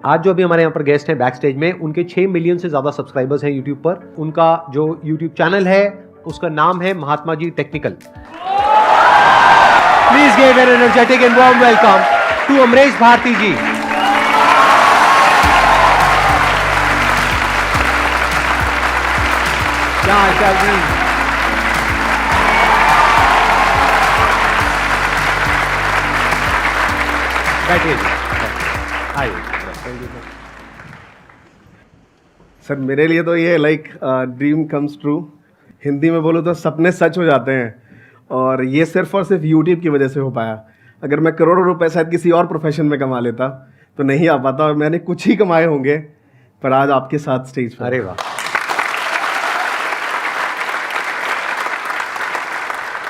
आज जो अभी हमारे यहाँ पर गेस्ट हैं बैक स्टेज में, उनके 6 मिलियन से ज़्यादा सब्सक्राइबर्स हैं यूट्यूब पर। उनका जो यूट्यूब चैनल है उसका नाम है Mahatma ji technical. Please give an energetic and warm welcome to Amrish Bharati ji. क्या हालचाल जी? बैठिए जी, आइए। सर मेरे लिए तो ये like dream comes true. Hindi में बोलो तो सपने सच हो जाते हैं, और ये सिर्फ और सिर्फ यूट्यूब की वजह से हो पाया। अगर मैं करोड़ों रुपए शायद किसी और प्रोफेशन में कमा लेता तो नहीं आ पाता, और मैंने कुछ ही कमाए होंगे, पर आज आपके साथ स्टेज पर। अरे वाह।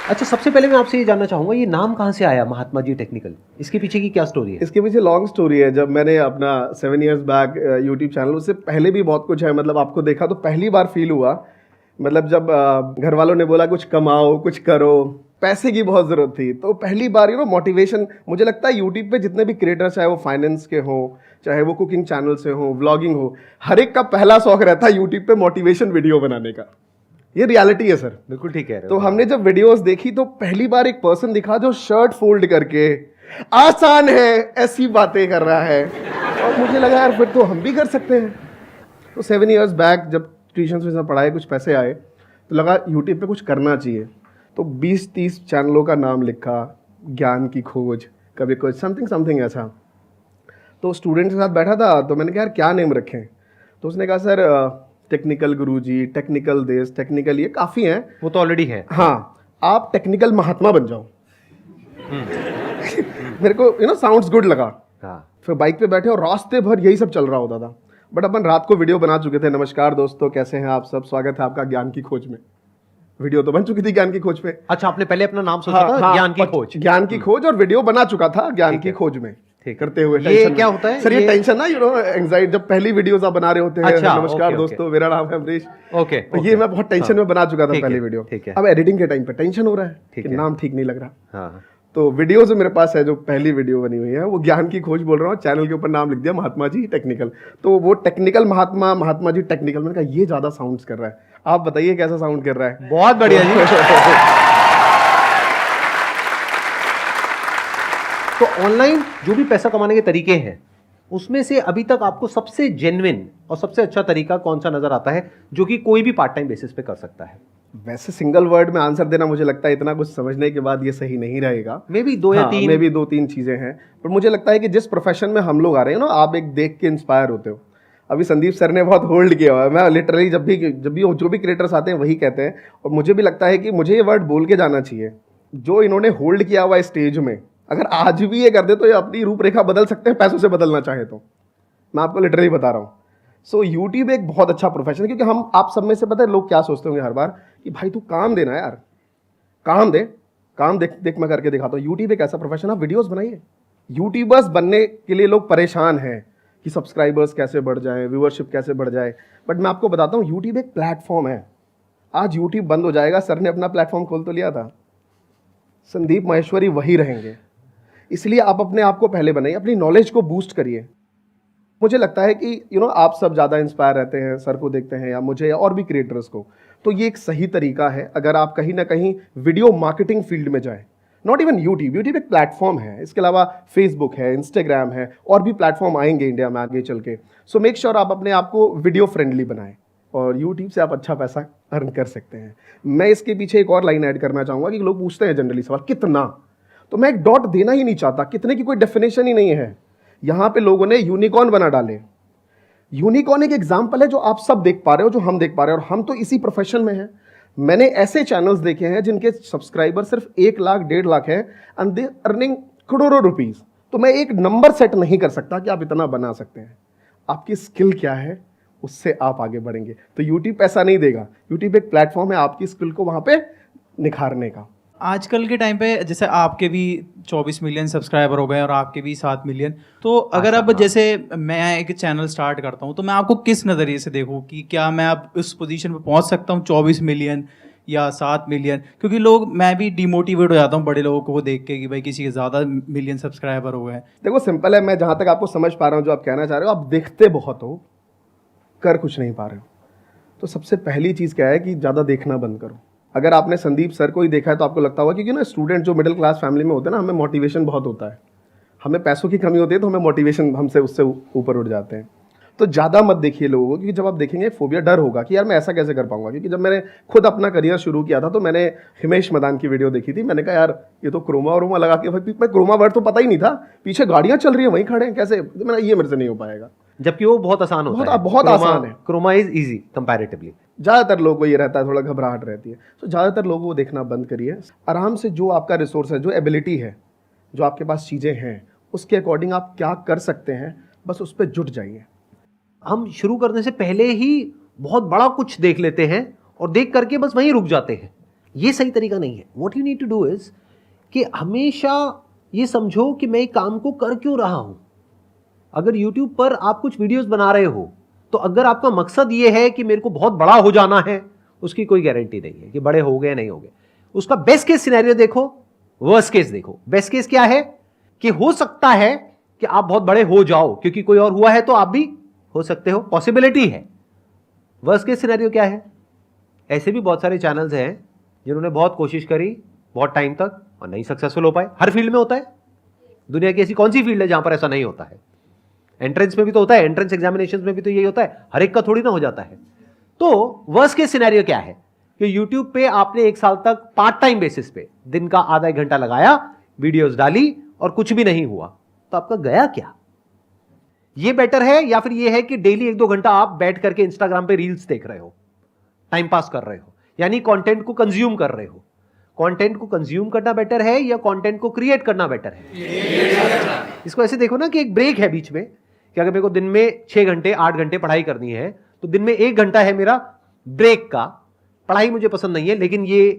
अच्छा, सबसे पहले मैं आपसे ये जानना चाहूंगा, ये नाम कहाँ से आया महात्मा जी टेक्निकल? इसके पीछे की क्या स्टोरी है? इसके पीछे लॉन्ग स्टोरी है। जब मैंने अपना 7 इयर्स बैक यूट्यूब चैनल, उससे पहले भी बहुत कुछ है, मतलब आपको देखा तो पहली बार फील हुआ, मतलब जब घर वालों ने बोला कुछ कमाओ कुछ करो, पैसे की बहुत ज़रूरत थी, तो पहली बार मोटिवेशन। मुझे लगता है यूट्यूब पे जितने भी क्रिएटर, चाहे वो फाइनेंस के हों, चाहे वो कुकिंग चैनल से हो, व्लॉगिंग हो, हर एक का पहला शौक रहता है यूट्यूब पे मोटिवेशन वीडियो बनाने का। ये रियलिटी है सर। बिल्कुल ठीक है। तो हमने जब वीडियोस देखी तो पहली बार एक पर्सन दिखा जो शर्ट फोल्ड करके आसान है ऐसी बातें कर रहा है, और मुझे लगा यार फिर तो हम भी कर सकते हैं। तो 7 इयर्स बैक जब ट्यूशन में पढ़ाए, कुछ पैसे आए, तो लगा यूट्यूब पे कुछ करना चाहिए। तो 20-30 चैनलों का नाम लिखा, ज्ञान की खोज, कभी कुछ समथिंग ऐसा। तो स्टूडेंट के साथ बैठा था, तो मैंने कहा यार क्या नेम रखें? तो उसने कहा सर टेक्निकल गुरुजी, टेक्निकल देश, टेक्निकल ये काफ़ी हैं। वो तो ऑलरेडी है। हाँ, आप टेक्निकल महात्मा बन जाओ। मेरे को साउंड्स गुड लगा। हाँ। फिर बाइक पे बैठे और रास्ते भर यही सब चल रहा होता था। बट अपन रात को वीडियो बना चुके थे, नमस्कार दोस्तों कैसे हैं आप सब, स्वागत है आपका ज्ञान की खोज में। वीडियो तो बन चुकी थी ज्ञान की खोज पे। अच्छा, आपने पहले अपना नाम सोचा था? ज्ञान की खोज। ज्ञान की खोज, और वीडियो बना चुका था ज्ञान की खोज में करते हुए। ये क्या होता है? सर ये टेंशन ना, एंजाइटी, जब पहली वीडियोस आप बना रहे होते हैं। अच्छा, नमस्कार दोस्तों, मेरा नाम है अमरीश। ओके। ये मैं बहुत टेंशन में बना चुका था पहली वीडियो। अब एडिटिंग के टाइम पे टेंशन हो रहा है कि नाम ठीक नहीं लग रहा। हाँ। तो वीडियो जो मेरे पास है, जो पहली वीडियो बनी हुई है, वो ज्ञान की खोज बोल रहा हूँ, चैनल के ऊपर नाम लिख दिया महात्मा जी टेक्निकल। तो वो टेक्निकल महात्मा जी टेक्निकल, मैंने कहा ये ज्यादा साउंड कर रहा है। आप बताइए कैसा साउंड कर रहा है? बहुत बढ़िया जी। तो ऑनलाइन जो भी पैसा कमाने के तरीके हैं, उसमें से अभी तक आपको सबसे जेन्युइन और सबसे अच्छा तरीका कौन सा नजर आता है जो कि कोई भी पार्ट टाइम बेसिस पे कर सकता है? वैसे सिंगल वर्ड में आंसर देना, मुझे लगता है इतना कुछ समझने के बाद ये सही नहीं रहेगा। मे बी 2 या 3, मे बी 2-3 चीजें हैं। पर मुझे लगता है कि जिस प्रोफेशन में हम लोग आ रहे हैं ना, आप एक देख के इंस्पायर होते हो। अभी संदीप सर ने बहुत होल्ड किया हुआ है। मैं लिटरली जब भी जो भी क्रिएटर्स आते हैं वही कहते हैं, और मुझे भी लगता है कि मुझे ये वर्ड बोल के जाना चाहिए। जो इन्होंने होल्ड किया हुआ है स्टेज में, अगर आज भी ये कर दे तो ये अपनी रूपरेखा बदल सकते हैं, पैसों से बदलना चाहे तो। मैं आपको लिटरली बता रहा हूँ। सो यूट्यूब एक बहुत अच्छा प्रोफेशन है, क्योंकि हम आप सब में से, पता है लोग क्या सोचते होंगे हर बार कि भाई तू काम देना यार, काम दे, काम देख मैं करके दिखाता हूँ। यूट्यूब एक ऐसा प्रोफेशन, आप वीडियोस बनाइए। यूट्यूबर्स बनने के लिए लोग परेशान हैं कि सब्सक्राइबर्स कैसे बढ़ जाएं, व्यूअरशिप कैसे बढ़ जाए। बट मैं आपको बताता हूँ, यूट्यूब एक प्लेटफॉर्म है। आज यूट्यूब बंद हो जाएगा, सर ने अपना प्लेटफॉर्म खोल तो लिया था, संदीप माहेश्वरी वही रहेंगे। इसलिए आप अपने आप को पहले बनाइए, अपनी नॉलेज को बूस्ट करिए। मुझे लगता है कि आप सब ज़्यादा इंस्पायर रहते हैं, सर को देखते हैं या मुझे या और भी क्रिएटर्स को, तो ये एक सही तरीका है। अगर आप कहीं ना कहीं वीडियो मार्केटिंग फील्ड में जाए, नॉट इवन यूट्यूब एक प्लेटफॉर्म है, इसके अलावा फेसबुक है, इंस्टाग्राम है, और भी प्लेटफॉर्म आएंगे इंडिया में आगे चल के। सो मेक श्योर आप अपने आप को वीडियो फ्रेंडली बनाएं, और यूट्यूब से आप अच्छा पैसा अर्न कर सकते हैं। मैं इसके पीछे एक और लाइन ऐड करना चाहूँगा कि लोग पूछते हैं जनरली सवाल कितना, तो मैं एक डॉट देना ही नहीं चाहता। कितने की कोई डेफिनेशन ही नहीं है। यहाँ पे लोगों ने यूनिकॉर्न बना डाले। यूनिकॉर्न एक एग्जाम्पल है जो आप सब देख पा रहे हो, जो हम देख पा रहे हैं, और हम तो इसी प्रोफेशन में हैं। मैंने ऐसे चैनल्स देखे हैं जिनके सब्सक्राइबर सिर्फ 1 लाख 1.5 लाख है, एंड दे अर्निंग करोड़ों रुपीस। तो मैं एक नंबर सेट नहीं कर सकता कि आप इतना बना सकते हैं। आपकी स्किल क्या है, उससे आप आगे बढ़ेंगे। तो यूट्यूब पैसा नहीं देगा, यूट्यूब एक प्लेटफॉर्म है आपकी स्किल को वहां पे निखारने का। आजकल के टाइम पे जैसे आपके भी 24 मिलियन सब्सक्राइबर हो गए और आपके भी 7 मिलियन, तो अगर अब जैसे मैं एक चैनल स्टार्ट करता हूँ तो मैं आपको किस नज़रिए से देखूँ कि क्या मैं अब उस पोजीशन पे पहुँच सकता हूँ 24 मिलियन, या 7 मिलियन, क्योंकि मैं भी डिमोटिवेट हो जाता हूँ बड़े लोगों को देख के कि भाई किसी के ज़्यादा मिलियन सब्सक्राइबर हो गए हैं। देखो सिंपल है, मैं जहाँ तक आपको समझ पा रहा हूँ जो आप कहना चाह रहे हो, आप देखते बहुत हो, कर कुछ नहीं पा रहे हो। तो सबसे पहली चीज़ क्या है कि ज़्यादा देखना बंद करो। अगर आपने संदीप सर को ही देखा है तो आपको लगता होगा, क्योंकि ना स्टूडेंट जो मिडिल क्लास फैमिली में होते हैं ना, हमें मोटिवेशन बहुत होता है, हमें पैसों की कमी होती है तो हमें मोटिवेशन हमसे उससे ऊपर उठ जाते हैं। तो ज़्यादा मत देखिए लोगों को, क्योंकि जब आप देखेंगे फोबिया, डर होगा कि यार मैं ऐसा कैसे कर पाऊंगा। क्योंकि जब मैंने खुद अपना करियर शुरू किया था तो मैंने हिमेश मदान की वीडियो देखी थी, मैंने कहा यार ये तो क्रोमा व्रोमा लगा के, मैं क्रोमा वर्ड तो पता ही नहीं था, पीछे गाड़ियाँ चल रही हैं वहीं खड़े हैं, कैसे, तो मैंने ये मेरे से नहीं हो पाएगा। जबकि वो बहुत आसान होता है, बहुत आसान है। Chroma is easy comparatively. ज़्यादातर लोगों को ये रहता है, थोड़ा घबराहट रहती है, तो ज़्यादातर लोगों को देखना बंद करिए। आराम से जो आपका रिसोर्स है, जो एबिलिटी है, जो आपके पास चीज़ें हैं, उसके अकॉर्डिंग आप क्या कर सकते हैं, बस उस पर जुट जाइए। हम शुरू करने से पहले ही बहुत बड़ा कुछ देख लेते हैं और देख करके बस वहीं रुक जाते हैं। ये सही तरीका नहीं है। What you need to do is कि हमेशा ये समझो कि मैं एक काम को कर क्यों रहा हूं। अगर YouTube पर आप कुछ वीडियोस बना रहे हो तो अगर आपका मकसद ये है कि मेरे को बहुत बड़ा हो जाना है, उसकी कोई गारंटी नहीं है कि बड़े हो गए नहीं हो गए। उसका बेस्ट केस सिनेरियो देखो, वर्स्ट केस देखो। बेस्ट केस क्या है कि हो सकता है कि आप बहुत बड़े हो जाओ क्योंकि कोई और हुआ है तो आप भी हो सकते हो, पॉसिबिलिटी है। वर्स्ट केस सिनेरियो क्या है? ऐसे भी बहुत सारे चैनल्स हैं जिन्होंने बहुत कोशिश करी बहुत टाइम तक और नहीं सक्सेसफुल हो पाए। हर फील्ड में होता है। दुनिया की ऐसी कौन सी फील्ड है जहां पर ऐसा नहीं होता है? एंट्रेंस में भी तो होता है, एंट्रेंस एग्जामिनेशन में भी तो यही होता है, हर एक का थोड़ी ना हो जाता है। तो वर्स्ट केस सिनेरियो क्या है कि YouTube पे आपने 1 साल तक पार्ट टाइम बेसिस पे दिन का आधा 1 घंटा लगाया, वीडियोस डाली और कुछ भी नहीं हुआ, तो आपका गया क्या? ये बेटर है या फिर ये है कि डेली 1-2 घंटा आप बैठ करके इंस्टाग्राम पे रील्स देख रहे हो, टाइम पास कर रहे हो, यानी कंटेंट को कंज्यूम कर रहे हो। कंटेंट को कंज्यूम करना बेटर है या कंटेंट को क्रिएट करना बेटर है? इसको ऐसे देखो ना कि एक ब्रेक है बीच में, कि अगर मेरे को दिन में 6 घंटे 8 घंटे पढ़ाई करनी है तो दिन में 1 घंटा है मेरा ब्रेक का। पढ़ाई मुझे पसंद नहीं है लेकिन ये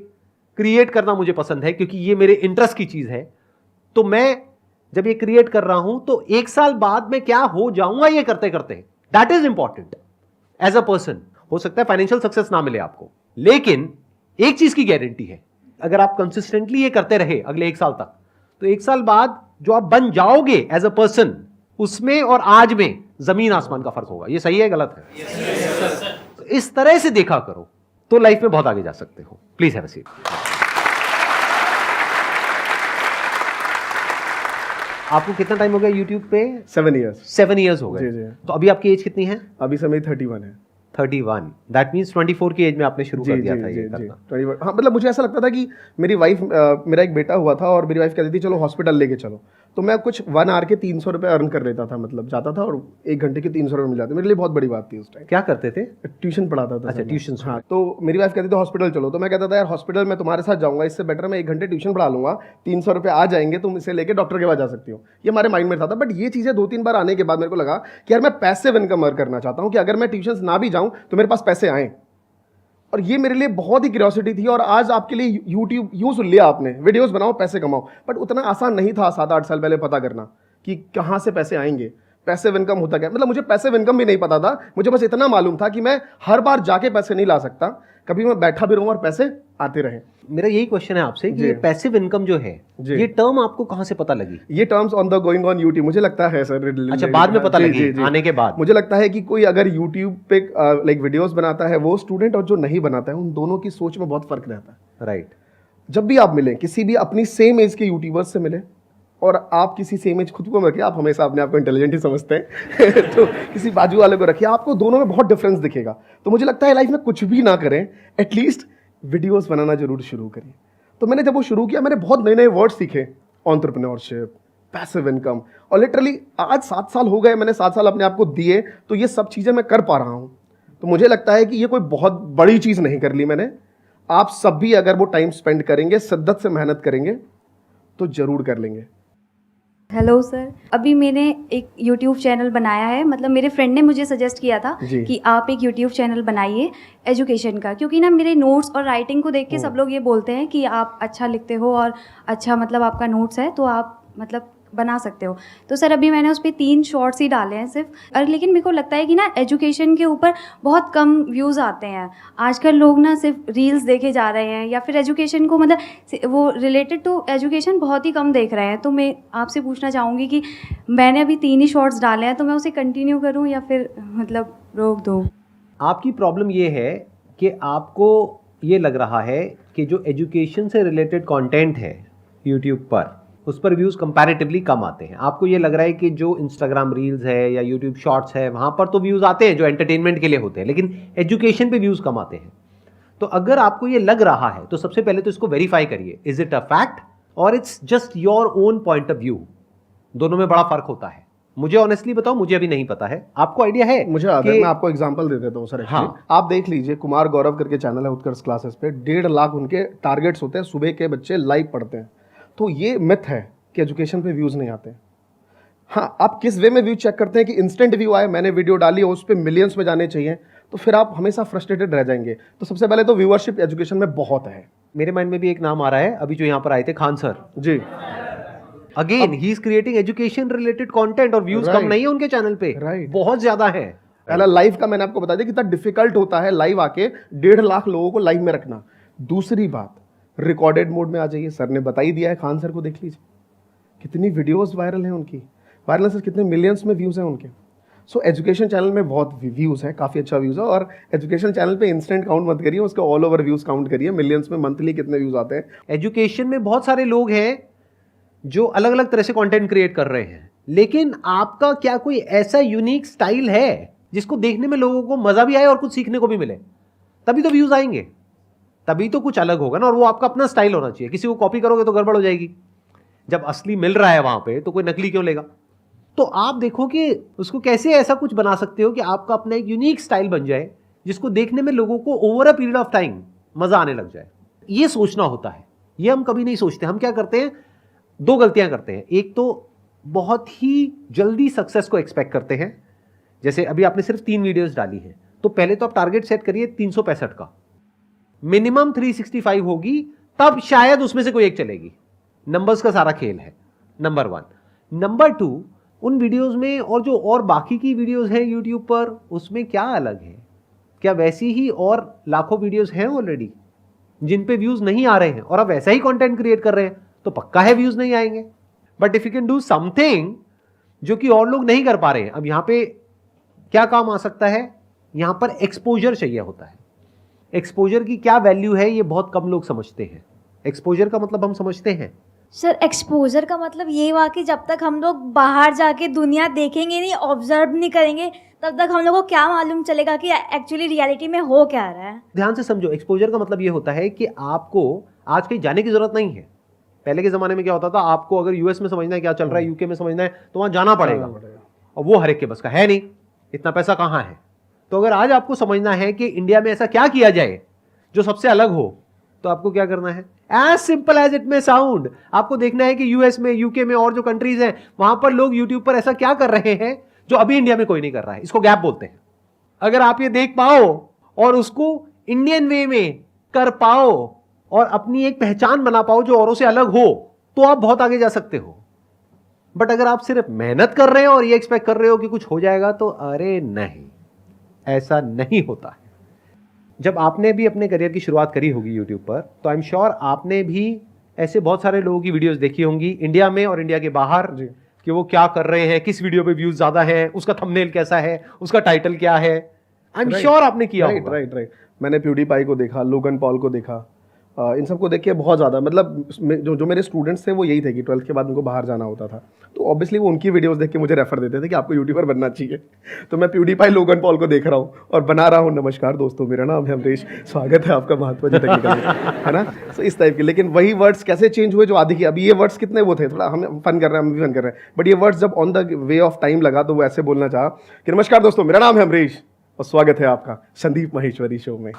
क्रिएट करना मुझे पसंद है क्योंकि ये मेरे इंटरेस्ट की चीज है। तो मैं जब ये क्रिएट कर रहा हूं तो 1 साल बाद मैं क्या हो जाऊंगा ये करते करते, that is important as a person. हो सकता है फाइनेंशियल सक्सेस ना मिले आपको, लेकिन एक चीज की गारंटी है, अगर आप कंसिस्टेंटली ये करते रहे अगले 1 साल तक, तो 1 साल बाद जो आप बन जाओगे एज अ पर्सन, उसमें और आज में जमीन आसमान का फर्क होगा। ये सही है गलत है? तो इस तरह से देखा करो तो लाइफ में बहुत आगे जा सकते हो। Please have a seat. आपको कितना टाइम हो गया YouTube पे? 7 ईयर्स। 7 ईयर्स हो गए। जी, जी। तो अभी आपकी एज कितनी है? अभी समय 31 है। 31। दैट मीन्स 24 की एज में आपने शुरू कर दिया था ये करना। 21। हाँ, मतलब मुझे ऐसा लगता था कि मेरी वाइफ, मेरा एक बेटा हुआ था और मेरी वाइफ कहती थी चलो हॉस्पिटल लेके चलो, तो मैं कुछ 1 आवर के 300 रुपये अर्न कर लेता था, मतलब जाता था और 1 घंटे के 300 रुपये मिल जाते। मेरे लिए बहुत बड़ी बात थी उस टाइम। क्या करते थे? ट्यूशन पढ़ाता था। अच्छा, ट्यूशन। हाँ, तो मेरी वाइफ कहती थी हॉस्पिटल चलो, तो मैं कहता था यार हॉस्पिटल में तुम्हारे साथ जाऊंगा, इससे बेटर मैं 1 घंटे ट्यूशन पढ़ा लूंगा, 300 रुपये आ जाएंगे, तुम इसे लेके डॉक्टर के पास जा सकती हो। ये हमारे माइंड में था। बट ये चीज़ें 2-3 बार आने के बाद मेरे को लगा कि यार मैं पैसिव इनकम अर्न करना चाहता हूँ, कि अगर मैं ट्यूशन ना भी जाऊँ तो मेरे पास पैसे आएँ। और ये मेरे लिए बहुत ही क्यूरियोसिटी थी। और आज आपके लिए YouTube यूँ सुन लिया आपने, वीडियोस बनाओ पैसे कमाओ, बट उतना आसान नहीं था 7-8 साल पहले पता करना कि कहाँ से पैसे आएंगे, पैसिव इनकम होता क्या। मतलब मुझे पैसिव इनकम भी नहीं पता था, मुझे बस इतना मालूम था कि मैं हर बार जाके पैसे नहीं ला सकता, कभी मैं बैठा भी रहूँ और पैसे आते रहे। मेरा यही क्वेश्चन है आपसे कि ये पैसिव इनकम जो है, ये टर्म आपको कहाँ से पता लगी? ये terms on the going on YouTube मुझे लगता है सर। अच्छा, बाद में पता लगी? आने के बाद मुझे लगता है कि कोई अगर YouTube पे लाइक वीडियोस बनाता है, वो स्टूडेंट और जो नहीं बनाता है, उन दोनों की सोच में बहुत फर्क रहता है। राइट। जब भी आप मिले किसी भी अपनी सेम एज के यूट्यूबर्स से मिले, और आप किसी सेम एज खुद को रखिए, आप हमेशा अपने आप को इंटेलिजेंट ही समझते हैं तो किसी बाजू वाले को रखिए, आपको दोनों में बहुत डिफरेंस दिखेगा। तो मुझे लगता है लाइफ में कुछ भी ना करें, एटलीस्ट वीडियोस बनाना जरूर शुरू करिए। तो मैंने जब वो शुरू किया, मैंने बहुत नए नए वर्ड सीखे, एंटरप्रेन्योरशिप, पैसिव इनकम, और लिटरली आज 7 साल हो गए, मैंने 7 साल अपने आप को दिए, तो ये सब चीज़ें मैं कर पा रहा हूँ। तो मुझे लगता है कि ये कोई बहुत बड़ी चीज़ नहीं कर ली मैंने। आप सब भी अगर वो टाइम स्पेंड करेंगे, शिद्दत से मेहनत करेंगे, तो जरूर कर लेंगे। हेलो सर, अभी मैंने एक YouTube चैनल बनाया है। मतलब मेरे फ्रेंड ने मुझे सजेस्ट किया था कि आप एक YouTube चैनल बनाइए एजुकेशन का, क्योंकि ना मेरे नोट्स और राइटिंग को देख के सब लोग ये बोलते हैं कि आप अच्छा लिखते हो और अच्छा मतलब आपका नोट्स है, तो आप मतलब बना सकते हो। तो सर अभी मैंने उस पर 3 शॉर्ट्स ही डाले हैं सिर्फ। और लेकिन मेरे को लगता है कि ना एजुकेशन के ऊपर बहुत कम व्यूज़ आते हैं। आजकल लोग ना सिर्फ रील्स देखे जा रहे हैं या फिर एजुकेशन को मतलब वो रिलेटेड टू एजुकेशन बहुत ही कम देख रहे हैं। तो मैं आपसे पूछना चाहूँगी कि मैंने अभी 3 ही शॉर्ट्स डाले हैं, तो मैं उसे कंटिन्यू करूँ या फिर मतलब रोक दूँ? आपकी प्रॉब्लम ये है कि आपको ये लग रहा है कि जो एजुकेशन से रिलेटेड कंटेंट है यूट्यूब पर, उस पर व्यूज़ कंपैरेटिवली कम आते हैं। आपको ये लग रहा है कि जो इंस्टाग्राम रील्स है या यूट्यूब शॉर्ट्स है, वहाँ पर तो व्यूज़ आते हैं जो एंटरटेनमेंट के लिए होते हैं, लेकिन एजुकेशन पे व्यूज़ कम आते हैं। तो अगर आपको ये लग रहा है तो सबसे पहले तो इसको वेरीफाई करिए, इज इट अ फैक्ट और it's just your own point of view. दोनों में बड़ा फर्क होता है। मुझे ऑनेस्टली बताओ, मुझे अभी नहीं पता है, आपको आइडिया है? मुझे आता है, मैं आपको एग्जांपल दे देता हूँ सर। हाँ। आप देख लीजिए, कुमार गौरव करके चैनल है उत्कर्ष क्लासेस पे, 1.5 लाख उनके टारगेट्स होते हैं, सुबह के बच्चे लाइव पढ़ते हैं। तो ये मिथ है कि एजुकेशन पे व्यूज नहीं आते। हाँ, आप किस वे में व्यू चेक करते हैं कि इंस्टेंट व्यू आए, मैंने वीडियो डाली और उस पर मिलियंस में जाने चाहिए, तो फिर आप हमेशा फ्रस्ट्रेटेड रह जाएंगे। तो सबसे पहले तो व्यूअरशिप एजुकेशन में बहुत है। मेरे माइंड में भी एक नाम आ रहा है अभी जो यहाँ पर आए थे, Khan sir ji. Again he is creating education related content और व्यूज कम नहीं है उनके चैनल पे, बहुत ज्यादा है। पहला लाइव का मैंने आपको बता दिया कितना डिफिकल्ट होता है लाइव आके 1.5 लाख लोगों को लाइव में रखना। दूसरी बात, रिकॉर्डेड मोड में आ जाइए, सर ने बता ही दिया है, खान सर को देख लीजिए कितनी वीडियोस वायरल हैं उनकी, वायरल सर कितने मिलियंस में व्यूज हैं उनके। सो एजुकेशन चैनल में बहुत व्यूज है, काफी अच्छा व्यूज है। और एजुकेशन चैनल पे इंस्टेंट काउंट मत करिए, उसके ऑल ओवर व्यूज काउंट करिए, मिलियंस में मंथली कितने व्यूज आते हैं। एजुकेशन में बहुत सारे लोग हैं जो अलग अलग तरह से कंटेंट क्रिएट कर रहे हैं, लेकिन आपका क्या कोई ऐसा यूनिक स्टाइल है जिसको देखने में लोगों को मजा भी आए और कुछ सीखने को भी मिले? तभी तो व्यूज आएंगे, तभी तो कुछ अलग होगा ना। और वो आपका अपना स्टाइल होना चाहिए। किसी को कॉपी करोगे तो गड़बड़ हो जाएगी। जब असली मिल रहा है वहां पे तो कोई नकली क्यों लेगा? तो आप देखो कि उसको कैसे ऐसा कुछ बना सकते हो कि आपका अपना एक यूनिक स्टाइल बन जाए जिसको देखने में लोगों को over a period of time मजा आने लग जाए। ये सोचना होता है, ये हम कभी नहीं सोचते। हम क्या करते हैं, 2 गलतियां करते हैं। एक तो बहुत ही जल्दी सक्सेस को एक्सपेक्ट करते हैं। जैसे अभी आपने सिर्फ 3 वीडियोस डाली हैं, तो पहले तो आप टारगेट सेट करिए 365 का, मिनिमम 365 होगी, तब शायद उसमें से कोई एक चलेगी। नंबर्स का सारा खेल है, नंबर 1। नंबर 2, उन वीडियोस में और जो और बाकी की वीडियोस हैं यूट्यूब पर, उसमें क्या अलग है? क्या वैसी ही और लाखों वीडियोस हैं ऑलरेडी जिन पे व्यूज नहीं आ रहे हैं और आप वैसा ही कंटेंट क्रिएट कर रहे हैं? तो पक्का है व्यूज नहीं आएंगे। But if you can do something जो कि और लोग नहीं कर पा रहे हैं, अब यहां पे क्या काम आ सकता है? यहां पर एक्सपोजर चाहिए होता है। एक्सपोजर की क्या वैल्यू है ये बहुत कम लोग समझते हैं। एक्सपोजर का मतलब हम समझते हैं सर, एक्सपोजर का मतलब ये हुआ कि जब तक हम लोग बाहर जाके दुनिया देखेंगे नहीं, ऑब्जर्व नहीं करेंगे, तब तक हम लोग को क्या मालूम चलेगा कि एक्चुअली रियलिटी में हो क्या रहा है। ध्यान से समझो, एक्सपोजर का मतलब ये होता है कि आपको आज कहीं जाने की जरूरत नहीं है। पहले के जमाने में क्या होता था, आपको अगर यूएस में समझना है क्या चल रहा है, यूके में समझना है, तो वहां जाना पड़ेगा और वो हर एक के बस का है नहीं, इतना पैसा कहां है। तो अगर आज आपको समझना है कि इंडिया में ऐसा क्या किया जाए जो सबसे अलग हो, तो आपको क्या करना है? As simple as it may sound, आपको देखना है कि यूएस में, यूके में और जो कंट्रीज हैं वहां पर लोग यूट्यूब पर ऐसा क्या कर रहे हैं जो अभी इंडिया में कोई नहीं कर रहा है। इसको गैप बोलते हैं। अगर आप ये देख पाओ और उसको इंडियन वे में कर पाओ और अपनी एक पहचान बना पाओ जो औरों से अलग हो, तो आप बहुत आगे जा सकते हो। बट अगर आप सिर्फ मेहनत कर रहे हो और ये एक्सपेक्ट कर रहे हो कि कुछ हो जाएगा, तो अरे नहीं, ऐसा नहीं होता है। जब आपने भी अपने करियर की शुरुआत करी होगी यूट्यूब पर, तो आई एम श्योर आपने भी ऐसे बहुत सारे लोगों की वीडियोस देखी होंगी इंडिया में और इंडिया के बाहर कि वो क्या कर रहे हैं, किस वीडियो पे व्यूज ज्यादा है, उसका थंबनेल कैसा है, उसका टाइटल क्या है। आई एम श्योर आपने किया होगा। राइट। मैंने प्यूडीपाई को देखा, लोगन पॉल को देखा, इन सबको देख के बहुत ज़्यादा, मतलब जो मेरे स्टूडेंट्स थे वो यही थे कि 12th के बाद उनको बाहर जाना होता था, तो ऑब्वियसली वो उनकी वीडियोस देख के मुझे रेफर देते थे कि आपको यूट्यूबर बनना चाहिए। तो मैं प्यूडीपाई, लोगन पॉल को देख रहा हूँ और बना रहा हूँ। नमस्कार दोस्तों, मेरा नाम है अमरीश, स्वागत है आपका महात्मा जी टेक्निकल में, है ना। तो इस टाइप के। लेकिन वही वर्ड्स कैसे चेंज हुए जो आदि की, अभी ये वर्ड्स कितने वो थे, थोड़ा हम फन कर रहे हैं, हम भी फन कर रहे हैं, बट ये वर्ड्स जब on the way of time लगा तो वो ऐसे बोलना चाहा कि नमस्कार दोस्तों, मेरा नाम है अमरीश और स्वागत है आपका संदीप माहेश्वरी शो में।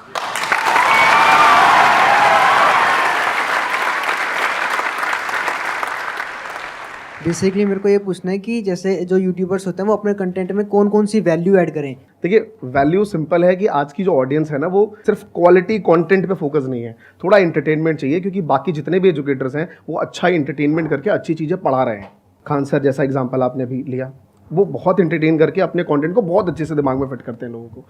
बेसिकली मेरे को ये पूछना है कि जैसे जो यूट्यूबर्स होते हैं वो अपने कंटेंट में कौन कौन सी वैल्यू ऐड करें? देखिए, वैल्यू सिंपल है कि आज की जो ऑडियंस है ना, वो सिर्फ क्वालिटी कंटेंट पे फोकस नहीं है, थोड़ा एंटरटेनमेंट चाहिए, क्योंकि बाकी जितने भी एजुकेटर्स हैं वो अच्छा इंटरटेनमेंट करके अच्छी चीज़ें पढ़ा रहे हैं। खान सर जैसा एग्जांपल आपने अभी लिया, वो बहुत एंटरटेन करके अपने कंटेंट को बहुत अच्छे से दिमाग में फिट करते हैं लोगों को।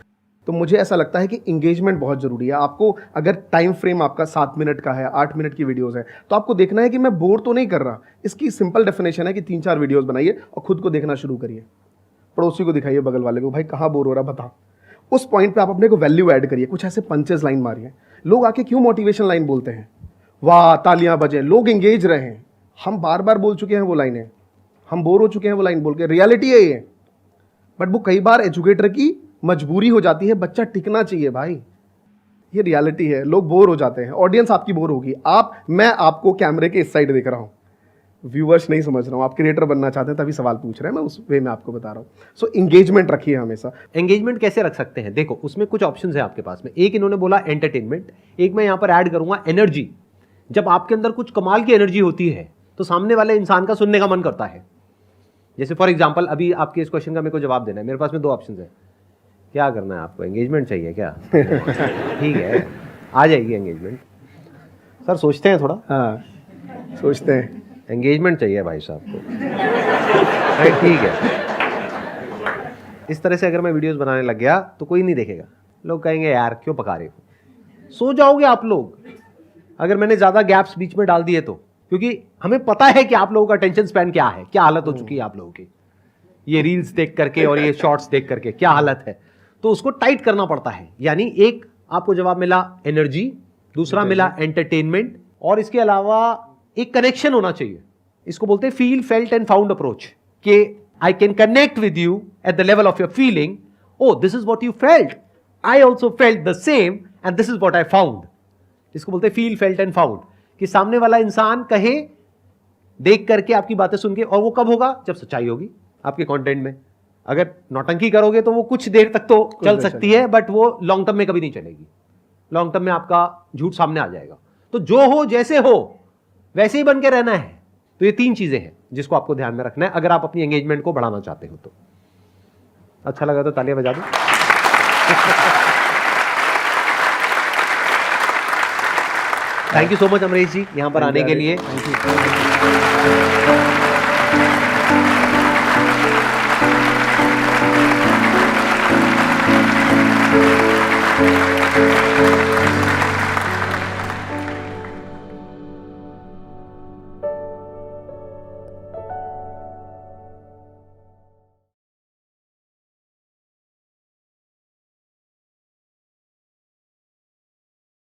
तो मुझे ऐसा लगता है कि इंगेजमेंट बहुत ज़रूरी है। आपको अगर टाइम फ्रेम आपका 7 मिनट का है, 8 मिनट की वीडियोस है, तो आपको देखना है कि मैं बोर तो नहीं कर रहा। इसकी सिंपल डेफिनेशन है कि 3-4 वीडियोस बनाइए और खुद को देखना शुरू करिए, पड़ोसी को दिखाइए, बगल वाले को, भाई कहाँ बोर हो रहा बता। उस पॉइंट पे आप अपने को वैल्यू ऐड करिए, कुछ ऐसे पंचेस लाइन मारिए। लोग आके क्यों मोटिवेशन लाइन बोलते हैं, वाह तालियां बजे, लोग एंगेज रहे हैं। हम बार बार बोल चुके हैं वो लाइनें, हम बोर हो चुके हैं वो लाइन बोल के। रियलिटी है ये, बट वो कई बार एजुकेटर की मजबूरी हो जाती है, बच्चा टिकना चाहिए भाई, ये रियलिटी है। लोग बोर हो जाते हैं, ऑडियंस आपकी बोर होगी। मैं आपको कैमरे के इस साइड देख रहा हूँ, व्यूअर्स नहीं समझ रहा हूँ, आप क्रिएटर बनना चाहते हैं तभी सवाल पूछ रहे हैं, मैं उस वे में आपको बता रहा हूँ। सो इंगेजमेंट रखिए हमेशा। एंगेजमेंट कैसे रख सकते हैं, देखो उसमें कुछ ऑप्शंस है आपके पास में। एक इन्होंने बोला एंटरटेनमेंट, एक मैं यहाँ पर ऐड करूंगा एनर्जी। जब आपके अंदर कुछ कमाल की एनर्जी होती है तो सामने वाले इंसान का सुनने का मन करता है। जैसे फॉर एग्जाम्पल अभी आपके इस क्वेश्चन का मेरे को जवाब देना है, मेरे पास में 2 ऑप्शन है, क्या करना है आपको, एंगेजमेंट चाहिए क्या? ठीक है, आ जाएगी एंगेजमेंट। सर सोचते हैं थोड़ा, हाँ सोचते हैं, एंगेजमेंट चाहिए भाई साहब को। अरे ठीक है, इस तरह से अगर मैं वीडियोस बनाने लग गया तो कोई नहीं देखेगा, लोग कहेंगे यार क्यों पका रहे हो, सो जाओगे आप लोग अगर मैंने ज़्यादा गैप्स बीच में डाल दिए तो। क्योंकि हमें पता है कि आप लोगों का अटेंशन स्पैन क्या है, क्या हालत हो चुकी है आप लोगों की, ये रील्स देख करके और ये शॉर्ट्स देख करके क्या हालत है। तो उसको टाइट करना पड़ता है। यानी एक आपको जवाब मिला एनर्जी, दूसरा मिला एंटरटेनमेंट, और इसके अलावा एक कनेक्शन होना चाहिए। इसको बोलते हैं feel, felt and found approach, कि I can connect with you at the level of your feeling, oh this is what you felt, I also felt the same and this is what I found. इसको बोलते हैं feel, felt and found, कि सामने वाला इंसान कहे देख करके आपकी बातें सुन के, और वो कब होगा, जब सच्चाई होगी आपके कंटेंट में। अगर नौटंकी करोगे तो वो कुछ देर तक तो चल सकती है, बट वो लॉन्ग टर्म में कभी नहीं चलेगी। लॉन्ग टर्म में आपका झूठ सामने आ जाएगा। तो जो हो जैसे हो वैसे ही बन के रहना है। तो ये 3 चीजें हैं जिसको आपको ध्यान में रखना है अगर आप अपनी एंगेजमेंट को बढ़ाना चाहते हो तो। अच्छा लगा तो तालियां बजा दो। Thank you so much Amrish ji यहां पर आने के लिए।